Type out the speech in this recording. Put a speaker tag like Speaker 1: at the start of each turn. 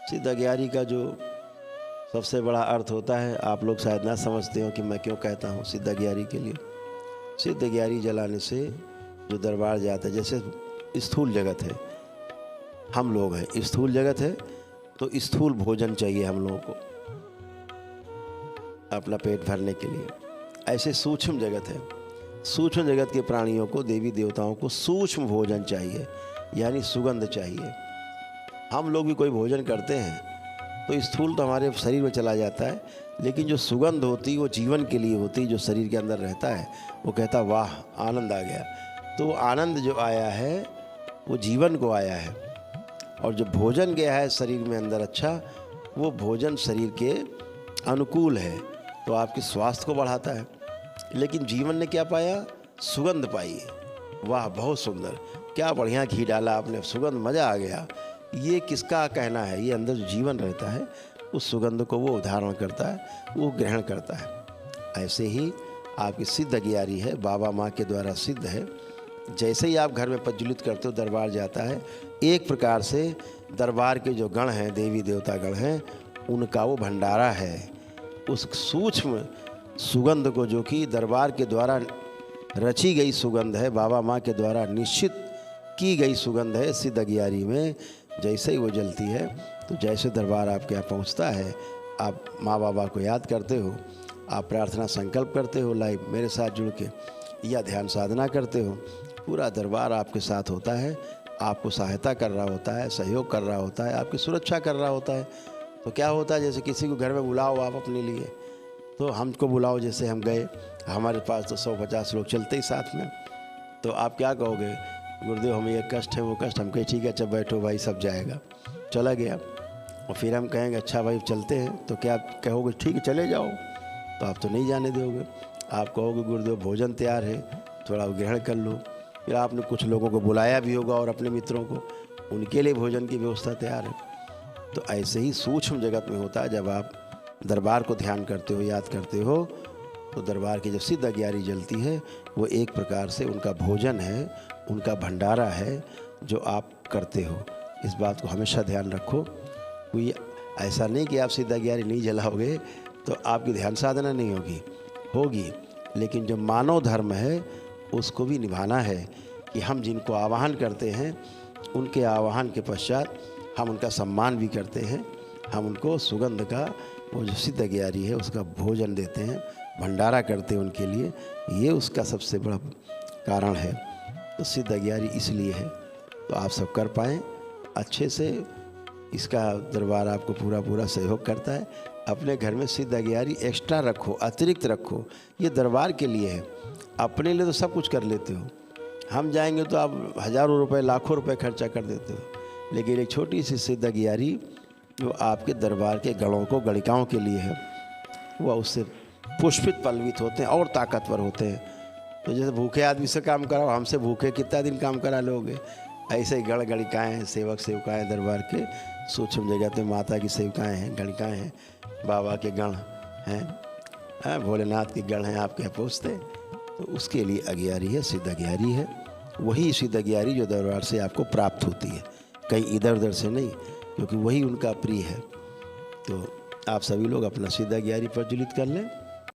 Speaker 1: सिद्ध अगियारी का जो सबसे बड़ा अर्थ होता है, आप लोग शायद ना समझते हो कि मैं क्यों कहता हूँ सिद्ध अगियारी के लिए। सिद्ध अगियारी जलाने से जो दरबार जाता है, जैसे स्थूल जगत है, हम लोग हैं, स्थूल जगत है तो स्थूल भोजन चाहिए हम लोगों को अपना पेट भरने के लिए। ऐसे सूक्ष्म जगत है, सूक्ष्म जगत के प्राणियों को, देवी देवताओं को सूक्ष्म भोजन चाहिए, यानी सुगंध चाहिए। हम लोग भी कोई भोजन करते हैं तो स्थूल तो हमारे शरीर में चला जाता है, लेकिन जो सुगंध होती है वो जीवन के लिए होती है, जो शरीर के अंदर रहता है वो कहता वाह आनंद आ गया। तो आनंद जो आया है वो जीवन को आया है, और जो भोजन गया है शरीर में अंदर अच्छा, वो भोजन शरीर के अनुकूल है तो आपके स्वास्थ्य को बढ़ाता है। लेकिन जीवन ने क्या पाया? सुगंध पाई। वाह बहुत सुंदर, क्या बढ़िया घी डाला आपने, सुगंध, मज़ा आ गया। ये किसका कहना है? ये अंदर जो जीवन रहता है उस सुगंध को वो धारण करता है, वो ग्रहण करता है। ऐसे ही आपकी सिद्ध अगियारी है, बाबा माँ के द्वारा सिद्ध है। जैसे ही आप घर में प्रज्वलित करते हो, दरबार जाता है, एक प्रकार से दरबार के जो गण हैं, देवी देवता गण हैं, उनका वो भंडारा है। उस सूक्ष्म सुगंध को, जो कि दरबार के द्वारा रची गई सुगंध है, बाबा माँ के द्वारा निश्चित की गई सुगंध है, सिद्ध अगियारी में जैसे ही वो जलती है तो जैसे दरबार आपके यहाँ पहुँचता है, आप माँ बाबा को याद करते हो, आप प्रार्थना संकल्प करते हो लाइव मेरे साथ जुड़ के, या ध्यान साधना करते हो, पूरा दरबार आपके साथ होता है, आपको सहायता कर रहा होता है, सहयोग कर रहा होता है, आपकी सुरक्षा कर रहा होता है। तो क्या होता है, जैसे किसी को घर में बुलाओ आप अपने लिए, तो हमको बुलाओ, जैसे हम गए, हमारे पास तो 150 लोग चलते ही साथ में, तो आप क्या कहोगे? गुरुदेव हमें ये कष्ट है, वो कष्ट, हम कहे ठीक है, जब बैठो भाई सब जाएगा, चला गया। और फिर हम कहेंगे अच्छा भाई चलते हैं, तो क्या आप कहोगे ठीक है चले जाओ? तो आप तो नहीं जाने दोगे, आप कहोगे गुरुदेव भोजन तैयार है, थोड़ा ग्रहण कर लो। फिर आपने कुछ लोगों को बुलाया भी होगा और अपने मित्रों को, उनके लिए भोजन की व्यवस्था तैयार है। तो ऐसे ही सूक्ष्म जगत में होता है, जब आप दरबार को ध्यान करते हो, याद करते हो, तो दरबार की जब सिद्ध अगियारी जलती है, वो एक प्रकार से उनका भोजन है, उनका भंडारा है जो आप करते हो। इस बात को हमेशा ध्यान रखो। कोई ऐसा नहीं कि आप सिद्ध अगियारी नहीं जलाओगे तो आपकी ध्यान साधना नहीं होगी, लेकिन जो मानव धर्म है उसको भी निभाना है कि हम जिनको आवाहन करते हैं, उनके आवाहन के पश्चात हम उनका सम्मान भी करते हैं, हम उनको सुगंध का, वो जो सिद्ध अगियारी है उसका भोजन देते हैं, भंडारा करते हैं उनके लिए। ये उसका सबसे बड़ा कारण है। तो सिद्ध अगियारी इसलिए है, तो आप सब कर पाएँ अच्छे से। इसका दरबार आपको पूरा सहयोग करता है। अपने घर में सिद्ध अगियारी एक्स्ट्रा रखो, अतिरिक्त रखो, ये दरबार के लिए है। अपने लिए तो सब कुछ कर लेते हो, हम जाएंगे तो आप हज़ारों रुपए, लाखों रुपए खर्चा कर देते हो, लेकिन एक छोटी सी सिद्ध अगियारी जो आपके दरबार के गणों को, गणिकाओं के लिए है, वह उससे पुष्पित पल्लवित होते हैं और ताकतवर होते हैं। तो जैसे भूखे आदमी से काम कराओ, हमसे भूखे कितना दिन काम करा लोगे? ऐसे ही गण गणिकाएँ हैं, सेवक सेविकाएँ दरबार के, सूक्ष्म जगत में माता की सेविकाएँ हैं, गणिकाएँ हैं, बाबा के गण हैं, भोलेनाथ के गण हैं आपके यहाँ पहुँचते। तो उसके लिए अगियारी है, सिद्ध अगियारी है। वही सिद्ध अगियारी जो दरबार से आपको प्राप्त होती है, कहीं इधर उधर से नहीं, क्योंकि वही उनका प्रिय है। तो आप सभी लोग अपना सिद्ध अगियारी प्रज्वलित कर लें।